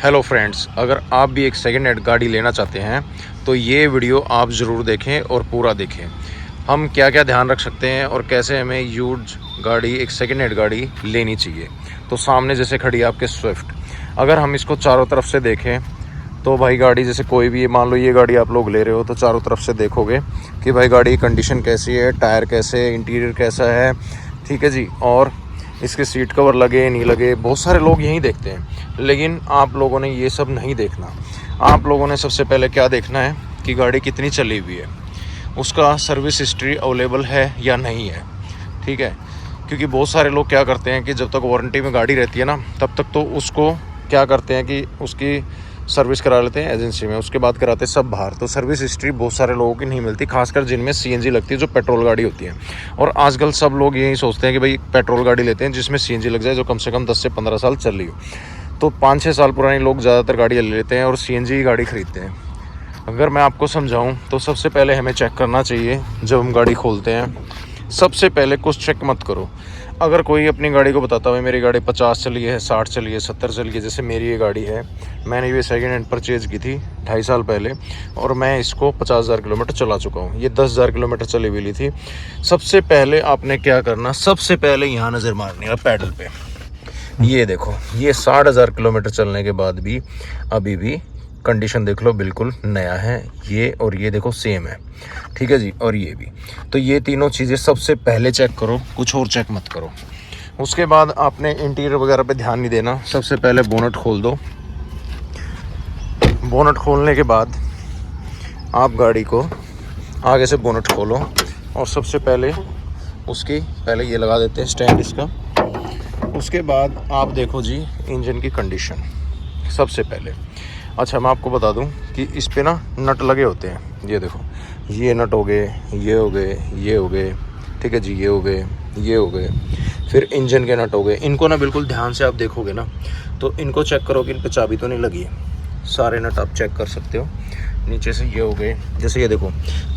Hello friends, अगर आप भी एक सेकेंड हैंड गाड़ी लेना चाहते हैं तो ये वीडियो आप ज़रूर देखें और पूरा देखें। हम क्या क्या ध्यान रख सकते हैं और कैसे हमें यूज गाड़ी, एक सेकेंड हैंड गाड़ी लेनी चाहिए। तो सामने जैसे खड़ी है आपके स्विफ्ट, अगर हम इसको चारों तरफ से देखें तो भाई गाड़ी जैसे कोई भी, मान लो ये गाड़ी आप लोग ले रहे हो तो चारों तरफ से देखोगे कि भाई गाड़ी की कंडीशन कैसी है, टायर कैसे, इंटीरियर कैसा है, ठीक है जी। और इसके सीट कवर लगे नहीं लगे, बहुत सारे लोग यही देखते हैं, लेकिन आप लोगों ने ये सब नहीं देखना। आप लोगों ने सबसे पहले क्या देखना है कि गाड़ी कितनी चली हुई है, उसका सर्विस हिस्ट्री अवेलेबल है या नहीं है, ठीक है। क्योंकि बहुत सारे लोग क्या करते हैं कि जब तक वारंटी में गाड़ी रहती है ना, तब तक तो उसको क्या करते हैं कि उसकी सर्विस करा लेते हैं एजेंसी में, उसके बाद कराते हैं सब बाहर। तो सर्विस हिस्ट्री बहुत सारे लोगों की नहीं मिलती, खासकर जिनमें सीएनजी लगती है, जो पेट्रोल गाड़ी होती है। और आजकल सब लोग यही सोचते हैं कि भाई पेट्रोल गाड़ी लेते हैं जिसमें सीएनजी लग जाए, जो कम से कम 10 से 15 साल चल रही हो। तो 5-6 साल पुरानी लोग ज़्यादातर गाड़ी ले लेते हैं और सीएनजी की गाड़ी खरीदते हैं। अगर मैं आपको समझाऊँ तो सबसे पहले हमें चेक करना चाहिए, जब हम गाड़ी खोलते हैं सबसे पहले कुछ चेक मत करो। अगर कोई अपनी गाड़ी को बताता है मेरी गाड़ी 50 चली है, 60 चली है, 70 चली है, जैसे मेरी ये गाड़ी है, मैंने ये सेकेंड हैंड परचेज़ की थी 2.5 साल पहले और मैं इसको 50,000 किलोमीटर चला चुका हूँ। ये 10,000 किलोमीटर चली हुई थी। सबसे पहले आपने क्या करना, सबसे पहले यहाँ नज़र मारनी है पैडल पे। ये देखो, ये 60,000 किलोमीटर चलने के बाद भी अभी भी कंडीशन देख लो, बिल्कुल नया है। ये और ये देखो सेम है, ठीक है जी। और ये भी, तो ये तीनों चीज़ें सबसे पहले चेक करो, कुछ और चेक मत करो। उसके बाद आपने इंटीरियर वगैरह पे ध्यान नहीं देना। सबसे पहले बोनट खोल दो। बोनट खोलने के बाद आप गाड़ी को आगे से बोनट खोलो और सबसे पहले उसकी पहले ये लगा देते हैं स्टैंड इसका। उसके बाद आप देखो जी इंजन की कंडीशन सबसे पहले। अच्छा, मैं आपको बता दूं कि इस पे ना नट लगे होते हैं। ये देखो, ये नट हो गए, ये हो गए, ये हो गए, ठीक है जी, ये हो गए, ये हो गए। फिर इंजन के नट हो गए। इनको ना बिल्कुल ध्यान से आप देखोगे ना तो इनको चेक करो कि इन पे चाबी तो नहीं लगी है। सारे नट आप चेक कर सकते हो। नीचे से ये हो गए, जैसे ये देखो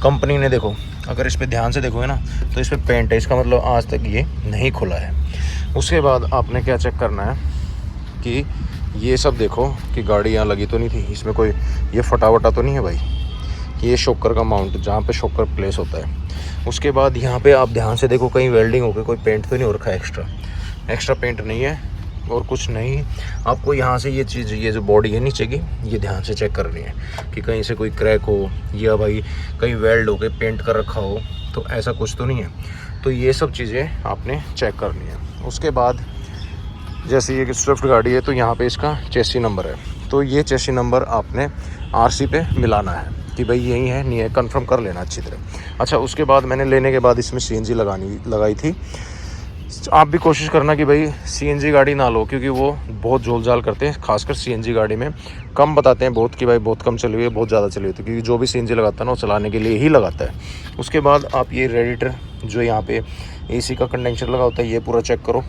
कंपनी ने, देखो अगर इस पर ध्यान से देखोगे ना तो इस पर पेंट है, इसका मतलब आज तक ये नहीं खुला है। उसके बाद आपने क्या चेक करना है कि ये सब देखो कि गाड़ी यहाँ लगी तो नहीं थी, इसमें कोई ये फटावटा तो नहीं है भाई। ये शॉकर का माउंट, जहाँ पे शॉकर प्लेस होता है। उसके बाद यहाँ पे आप ध्यान से देखो कहीं वेल्डिंग हो गई, कोई पेंट तो नहीं हो रखा है, एक्स्ट्रा पेंट नहीं है और कुछ नहीं। आपको यहाँ से ये चीज़, ये जो बॉडी है नीचे की, ये ध्यान से चेक करनी है कि कहीं से कोई क्रैक हो या भाई कहीं वेल्ड हो के पेंट कर रखा हो, तो ऐसा कुछ तो नहीं है। तो ये सब चीज़ें आपने चेक करनी है। उसके बाद जैसे ये स्विफ्ट गाड़ी है तो यहाँ पे इसका चेसी नंबर है, तो ये चेसी नंबर आपने आरसी पे मिलाना है कि भाई यही है नहीं है, कंफर्म कर लेना अच्छी तरह। अच्छा, उसके बाद मैंने लेने के बाद इसमें सीएनजी लगाई थी। आप भी कोशिश करना कि भाई सीएनजी गाड़ी ना लो, क्योंकि वो बहुत झोल झाल करते हैं। खासकर सीएनजी गाड़ी में कम बताते हैं बहुत कि भाई बहुत कम चली हुई है, बहुत ज़्यादा चली हुई है, क्योंकि जो भी सीएनजी लगाता है ना वो चलाने के लिए ही लगाता है। उसके बाद आप ये रेडिएटर, जो यहाँ पे एसी का कंडेंसर लगा होता है, ये पूरा चेक करो।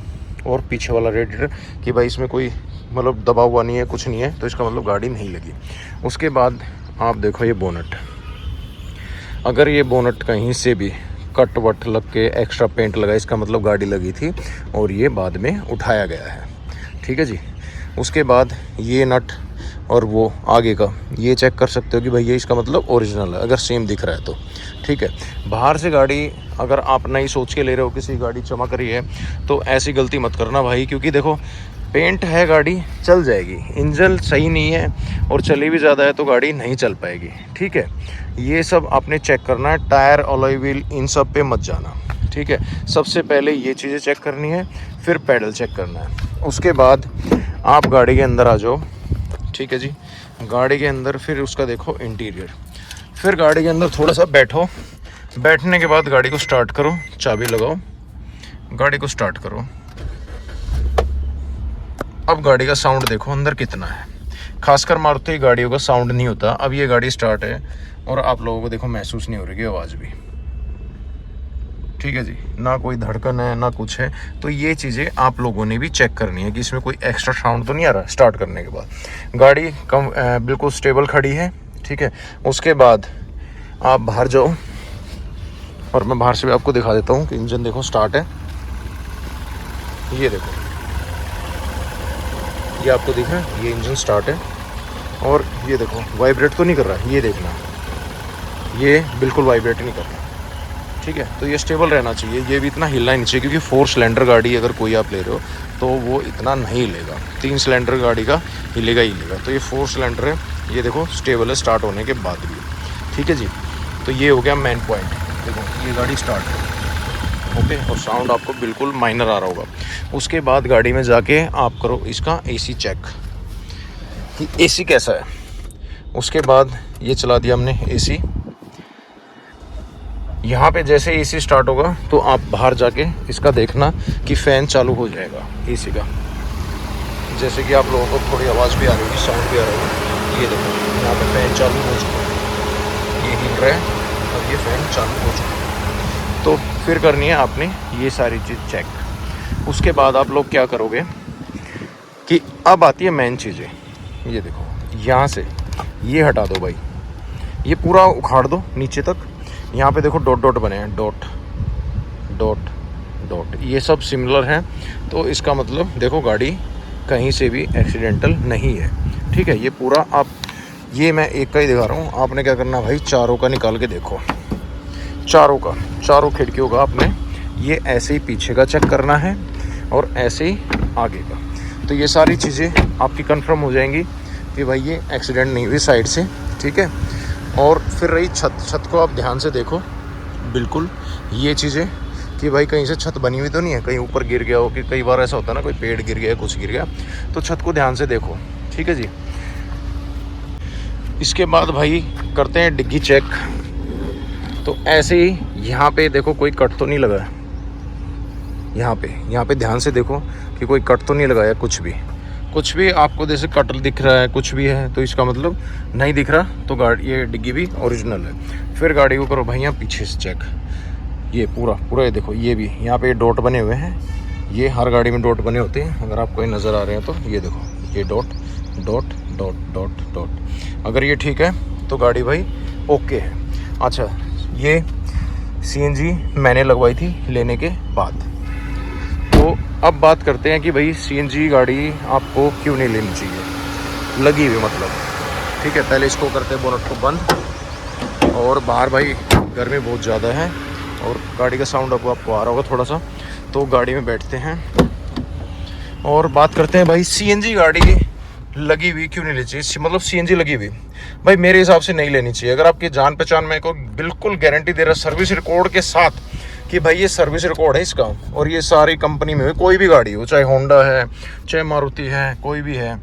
और पीछे वाला रेडिएटर कि भाई इसमें कोई मतलब दबा हुआ नहीं है, कुछ नहीं है, तो इसका मतलब गाड़ी नहीं लगी। उसके बाद आप देखो ये बोनट, अगर ये बोनट कहीं से भी कट वट लग के एक्स्ट्रा पेंट लगा, इसका मतलब गाड़ी लगी थी और ये बाद में उठाया गया है, ठीक है जी। उसके बाद ये नट और वो आगे का ये चेक कर सकते हो कि भाई ये इसका मतलब ओरिजिनल है, अगर सेम दिख रहा है तो ठीक है। बाहर से गाड़ी अगर आप नई सोच के ले रहे हो, किसी गाड़ी चमक रही है, तो ऐसी गलती मत करना भाई, क्योंकि देखो पेंट है, गाड़ी चल जाएगी। इंजन सही नहीं है और चली भी ज़्यादा है तो गाड़ी नहीं चल पाएगी, ठीक है। ये सब आपने चेक करना है। टायर, अलॉय व्हील, इन सब पे मत जाना, ठीक है। सबसे पहले ये चीज़ें चेक करनी है, फिर पैडल चेक करना है। उसके बाद आप गाड़ी के अंदर आ जाओ, ठीक है जी। गाड़ी के अंदर फिर उसका देखो इंटीरियर, फिर गाड़ी के अंदर थोड़ा सा बैठो। बैठने के बाद गाड़ी को स्टार्ट करो, चाबी लगाओ, गाड़ी को स्टार्ट करो। अब गाड़ी का साउंड देखो अंदर कितना है। खासकर मारुति गाड़ियों का साउंड नहीं होता। अब ये गाड़ी स्टार्ट है और आप लोगों को देखो महसूस नहीं हो रही आवाज़ भी, ठीक है जी। ना कोई धड़कन है ना कुछ है। तो ये चीज़ें आप लोगों ने भी चेक करनी है कि इसमें कोई एक्स्ट्रा साउंड तो नहीं आ रहा स्टार्ट करने के बाद। गाड़ी बिल्कुल स्टेबल खड़ी है, ठीक है। उसके बाद आप बाहर जाओ और मैं बाहर से भी आपको दिखा देता हूँ कि इंजन देखो स्टार्ट है। ये देखो, ये आपको दिख रहा है, ये इंजन स्टार्ट है। और ये देखो वाइब्रेट तो नहीं कर रहा, ये देखना, ये बिल्कुल वाइब्रेट नहीं कर रहा। ठीक है, तो ये स्टेबल रहना चाहिए, ये भी इतना हिलना ही नहीं चाहिए, क्योंकि 4 सिलेंडर गाड़ी अगर कोई आप ले रहे हो तो वो इतना नहीं हिलेगा। 3 सिलेंडर गाड़ी का हिलेगा ही हिलेगा। तो ये 4 सिलेंडर है, ये देखो स्टेबल है स्टार्ट होने के बाद भी। ठीक है जी, तो ये हो गया मेन पॉइंट। देखो ये गाड़ी स्टार्ट है, ओके, और साउंड आपको बिल्कुल माइनर आ रहा होगा। उसके बाद गाड़ी में जाके आप करो इसका AC चेक कि AC कैसा है। उसके बाद ये चला दिया हमने AC। यहाँ पे जैसे AC स्टार्ट होगा तो आप बाहर जाके इसका देखना कि फ़ैन चालू हो जाएगा AC का। जैसे कि आप लोगों को थोड़ी आवाज़ भी आ रही होगी, साउंड भी आ रहा होगा। ये देखो यहाँ पे फ़ैन चालू हो चुका है, ये हिल रहा है और ये फ़ैन चालू हो चुका है। तो फिर करनी है आपने ये सारी चीज़ चेक। उसके बाद आप लोग क्या करोगे कि अब आती है मेन चीज़ें। ये देखो यहाँ से ये हटा दो भाई, ये पूरा उखाड़ दो नीचे तक। यहाँ पे देखो डॉट डॉट बने हैं, डॉट डॉट डॉट, ये सब सिमिलर हैं। तो इसका मतलब देखो गाड़ी कहीं से भी एक्सीडेंटल नहीं है। ठीक है, ये पूरा आप, ये मैं एक का ही दिखा रहा हूँ, आपने क्या करना भाई चारों का निकाल के देखो, चारों खिड़कियों का आपने ये ऐसे ही पीछे का चेक करना है और ऐसे ही आगे का। तो ये सारी चीज़ें आपकी कंफर्म हो जाएंगी कि भाई ये एक्सीडेंट नहीं हुई साइड से। ठीक है, और फिर रही छत को आप ध्यान से देखो बिल्कुल ये चीज़ें कि भाई कहीं से छत बनी हुई तो नहीं है, कहीं ऊपर गिर गया हो, कि कई बार ऐसा होता है ना कोई पेड़ गिर गया कुछ गिर गया, तो छत को ध्यान से देखो। ठीक है जी, इसके बाद भाई करते हैं डिग्गी चेक। तो ऐसे ही यहाँ पे देखो कोई कट तो नहीं लगा है, यहाँ पे ध्यान से देखो कि कोई कट तो नहीं लगाया, कुछ भी आपको जैसे कट दिख रहा है कुछ भी है तो इसका मतलब नहीं दिख रहा तो गाड़ी ये डिग्गी भी ओरिजिनल है। फिर गाड़ी को करो भाई यहाँ पीछे से चेक, ये पूरा ये देखो, ये भी यहाँ पे डॉट बने हुए हैं, ये हर गाड़ी में डॉट बने होते हैं, अगर आपको ये नज़र आ रहे हैं तो ये देखो ये dot dot dot dot dot. अगर ये ठीक है तो गाड़ी भाई ओके है। अच्छा, ये CNG मैंने लगवाई थी लेने के बाद। तो अब बात करते हैं कि भाई CNG गाड़ी आपको क्यों नहीं लेनी चाहिए, लगी हुई मतलब। ठीक है, पहले इसको करते हैं बोनट को बंद, और बाहर भाई गर्मी बहुत ज़्यादा है और गाड़ी का साउंड आपको आ रहा होगा थोड़ा सा, तो गाड़ी में बैठते हैं और बात करते हैं भाई CNG गाड़ी लगी हुई क्यों नहीं लेनी चाहिए। मतलब CNG लगी हुई भाई मेरे हिसाब से नहीं लेनी चाहिए। अगर आपकी जान पहचान में को बिल्कुल गारंटी दे रहा है सर्विस रिकॉर्ड के साथ कि भाई ये सर्विस रिकॉर्ड है इसका, और ये सारी कंपनी में कोई भी गाड़ी हो, चाहे होंडा है चाहे मारुति है कोई भी है,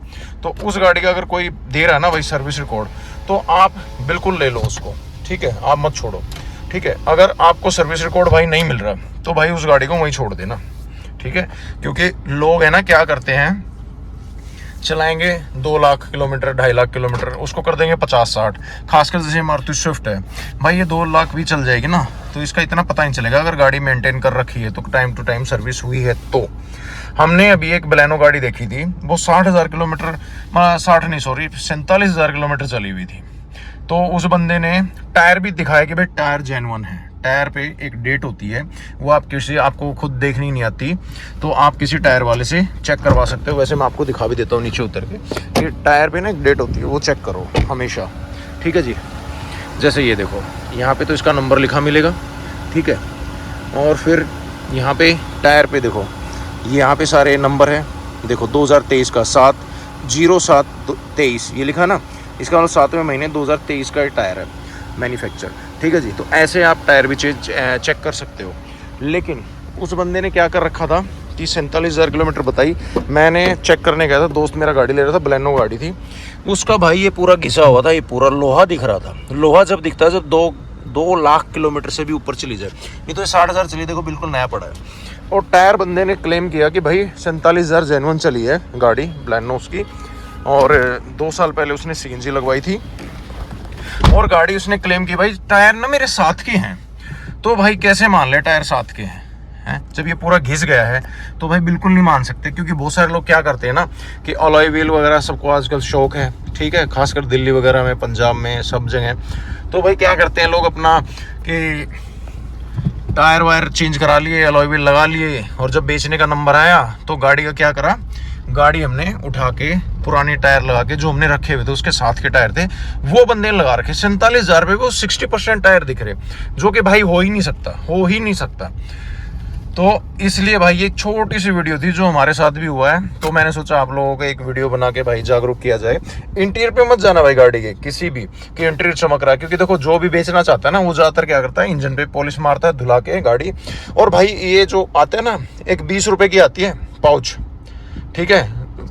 तो उस गाड़ी का अगर कोई दे रहा है ना भाई सर्विस रिकॉर्ड, तो आप बिल्कुल ले लो उसको। ठीक है, आप मत छोड़ो। ठीक है, अगर आपको सर्विस रिकॉर्ड भाई नहीं मिल रहा तो भाई उस गाड़ी को वहीं छोड़ देना। ठीक है, क्योंकि लोग है ना क्या करते हैं, चलाएंगे 2 लाख किलोमीटर 2.5 लाख किलोमीटर, उसको कर देंगे 50-60। खासकर जैसे मारुति स्विफ्ट है भाई, ये 2 लाख भी चल जाएगी ना तो इसका इतना पता नहीं चलेगा अगर गाड़ी मेंटेन कर रखी है तो, टाइम टू टाइम सर्विस हुई है तो। हमने अभी एक बलेनो गाड़ी देखी थी, वो 60,000 किलोमीटर 47,000 किलोमीटर चली हुई थी। तो उस बंदे ने टायर भी दिखाया कि भाई टायर जेन्युइन है, टायर पे एक डेट होती है, वो आपको खुद देखनी नहीं आती, तो आप किसी टायर वाले से चेक करवा सकते हो। वैसे मैं आपको दिखा भी देता हूँ नीचे उतर के कि टायर पे ना एक डेट होती है, वो चेक करो हमेशा। ठीक है जी, जैसे ये देखो यहाँ पे तो इसका नंबर लिखा मिलेगा। ठीक है, और फिर यहाँ पे टायर पे देखो यहाँ पे सारे नंबर है, देखो 2023 का 7/07/23 ये लिखा ना, इसका मतलब 7वें महीने 2023 का टायर है मैन्युफैक्चर। ठीक है जी, तो ऐसे आप टायर भी चेक कर सकते हो। लेकिन उस बंदे ने क्या कर रखा था कि 47,000 किलोमीटर बताई, मैंने चेक करने गया था, दोस्त मेरा गाड़ी ले रहा था, बलेनो गाड़ी थी उसका, भाई ये पूरा घिसा हुआ था, ये पूरा लोहा दिख रहा था। लोहा जब दिखता है जब 2 लाख किलोमीटर से भी ऊपर चली जाए, नहीं तो ये 60,000 चली, देखो बिल्कुल नया पड़ा है। और टायर बंदे ने क्लेम किया कि भाई 47,000 जेन्युइन चली है गाड़ी बलेनो उसकी, और 2 साल पहले उसने CNG लगवाई थी, और गाड़ी उसने क्लेम की भाई टायर ना मेरे साथ के हैं। तो भाई कैसे मान ले टायर साथ के हैं जब ये पूरा घिस गया है, तो भाई बिल्कुल नहीं मान सकते। क्योंकि बहुत सारे लोग क्या करते हैं ना कि अलॉय व्हील वगैरह सबको आजकल शौक है। ठीक है, खासकर दिल्ली वगैरह में, पंजाब में, सब जगह। तो भाई क्या करते हैं लोग अपना कि टायर वायर चेंज करा लिए, अलॉय व्हील लगा लिए, और जब बेचने का नंबर आया तो गाड़ी का क्या करा, गाड़ी हमने उठा के पुराने टायर लगा के, जो हमने रखे हुए थे उसके साथ के टायर थे, वो बंदे ने लगा रखे। 47,000 रुपये को 60% टायर दिख रहे, जो कि भाई हो ही नहीं सकता। तो इसलिए भाई एक छोटी सी वीडियो थी जो हमारे साथ भी हुआ है, तो मैंने सोचा आप लोगों को एक वीडियो बना के भाई जागरूक किया जाए। इंटीरियर पे मत जाना भाई गाड़ी के किसी भी कि इंटीरियर चमक रहा है, क्योंकि देखो जो भी बेचना चाहता है ना वो ज्यादातर क्या करता है, इंजन पे पॉलिश मारता है धुला के गाड़ी। और भाई ये जो आते हैं ना, एक 20 रुपए की आती है पाउच, ठीक है,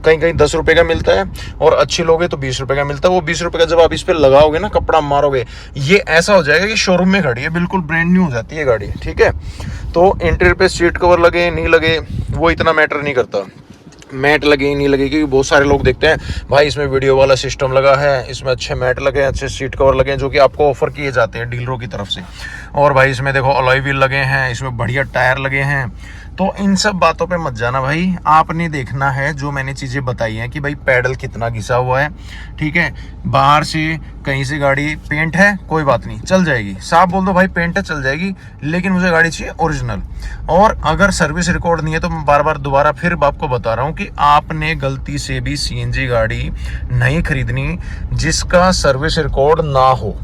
कहीं कहीं 10 रुपए का मिलता है, और अच्छी लोगे तो 20 रुपए का मिलता है। वो 20 रुपए का जब आप इस पे लगाओगे ना, कपड़ा मारोगे, ये ऐसा हो जाएगा कि शोरूम में खड़ी है, बिल्कुल ब्रांड न्यू हो जाती है गाड़ी, ठीक है। तो इंटीरियर पे सीट कवर लगे नहीं लगे वो इतना मैटर नहीं करता, मैट लगे नहीं लगे, क्योंकि बहुत सारे लोग देखते हैं भाई इसमें वीडियो वाला सिस्टम लगा है, इसमें अच्छे मैट लगे हैं, अच्छे सीट कवर लगे हैं, जो कि आपको ऑफर किए जाते हैं डीलरों की तरफ से। और भाई इसमें देखो अलॉय व्हील लगे हैं, इसमें बढ़िया टायर लगे हैं। तो इन सब बातों पे मत जाना भाई, आपने देखना है जो मैंने चीज़ें बताई हैं कि भाई पैडल कितना घिसा हुआ है, ठीक है। बाहर से कहीं से गाड़ी पेंट है कोई बात नहीं, चल जाएगी, साफ बोल दो भाई पेंट है चल जाएगी, लेकिन मुझे गाड़ी चाहिए ओरिजिनल। और अगर सर्विस रिकॉर्ड नहीं है तो मैं बार बार दोबारा फिर आपको बता रहा हूँ कि आपने गलती से भी CNG गाड़ी नहीं खरीदनी जिसका सर्विस रिकॉर्ड ना हो।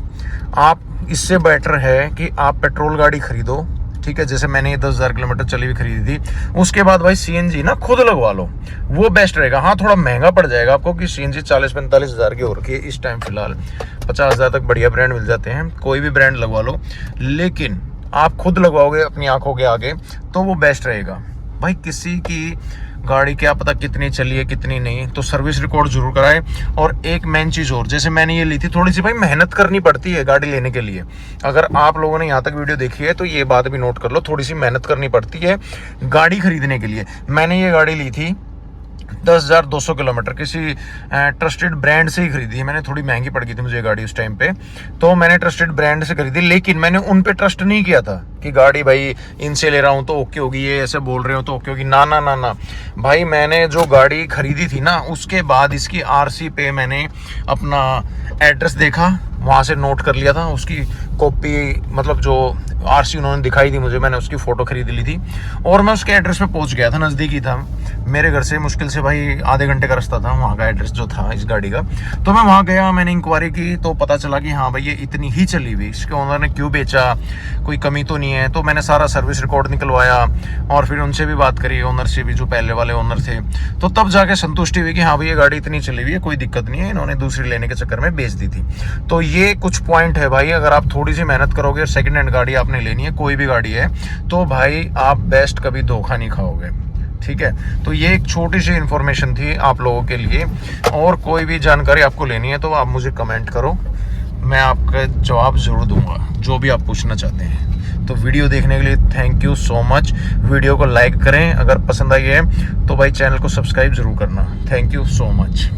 आप इससे बेटर है कि आप पेट्रोल गाड़ी खरीदो, ठीक है, जैसे मैंने 10,000 किलोमीटर चली हुई खरीदी थी, उसके बाद भाई CNG ना खुद लगवा लो, वो बेस्ट रहेगा। हाँ थोड़ा महंगा पड़ जाएगा आपको कि CNG 40-45 हज़ार की हो रखी है इस टाइम, फिलहाल 50 हज़ार तक बढ़िया ब्रांड मिल जाते हैं, कोई भी ब्रांड लगवा लो, लेकिन आप खुद लगवाओगे अपनी आंखों के आगे तो वो बेस्ट रहेगा। भाई किसी की गाड़ी क्या पता कितनी चली है कितनी नहीं, तो सर्विस रिकॉर्ड जरूर कराए। और एक मेन चीज़ और, जैसे मैंने ये ली थी, थोड़ी सी भाई मेहनत करनी पड़ती है गाड़ी लेने के लिए। अगर आप लोगों ने यहाँ तक वीडियो देखी है तो ये बात भी नोट कर लो, थोड़ी सी मेहनत करनी पड़ती है गाड़ी खरीदने के लिए। मैंने ये गाड़ी ली थी 10,200 किलोमीटर, किसी ट्रस्टेड ब्रांड से ही खरीदी है मैंने, थोड़ी महंगी पड़ गई थी मुझे गाड़ी उस टाइम पे, तो मैंने ट्रस्टेड ब्रांड से खरीदी। लेकिन मैंने उन पे ट्रस्ट नहीं किया था कि गाड़ी भाई इनसे ले रहा हूँ तो ओके होगी, ये ऐसे बोल रहे हो तो ओके होगी, ना ना ना ना भाई। मैंने जो गाड़ी खरीदी थी ना, उसके बाद इसकी RC पे मैंने अपना एड्रेस देखा, वहाँ से नोट कर लिया था, उसकी कॉपी मतलब जो RC उन्होंने दिखाई थी मुझे, मैंने उसकी फ़ोटो खरीद ली थी, और मैं उसके एड्रेस पे पहुँच गया था, नज़दीक ही था मेरे घर से, मुश्किल से भाई आधे घंटे का रास्ता था वहाँ का एड्रेस जो था इस गाड़ी का। तो मैं वहाँ गया, मैंने इंक्वायरी की तो पता चला कि हाँ भाई ये इतनी ही चली हुई, इसके ओनर ने क्यों बेचा, कोई कमी तो नहीं है। तो मैंने सारा सर्विस रिकॉर्ड निकलवाया और फिर उनसे भी बात करी, ओनर से भी, जो पहले वाले ओनर थे, तो तब जाके संतुष्टि हुई कि हाँ भाई ये गाड़ी इतनी चली हुई है, कोई दिक्कत नहीं है, इन्होंने दूसरी लेने के चक्कर में बेच दी थी। तो ये कुछ पॉइंट है भाई, अगर आप थोड़ी सी मेहनत करोगे और सेकेंड हैंड गाड़ी आपने लेनी है, कोई भी गाड़ी है, तो भाई आप बेस्ट कभी धोखा नहीं खाओगे, ठीक है। तो ये एक छोटी सी इन्फॉर्मेशन थी आप लोगों के लिए, और कोई भी जानकारी आपको लेनी है तो आप मुझे कमेंट करो, मैं आपका जवाब ज़रूर दूंगा जो भी आप पूछना चाहते हैं। तो वीडियो देखने के लिए thank you so much. Video को लाइक करें, अगर पसंद आई है तो भाई चैनल को सब्सक्राइब जरूर करना। Thank you so much.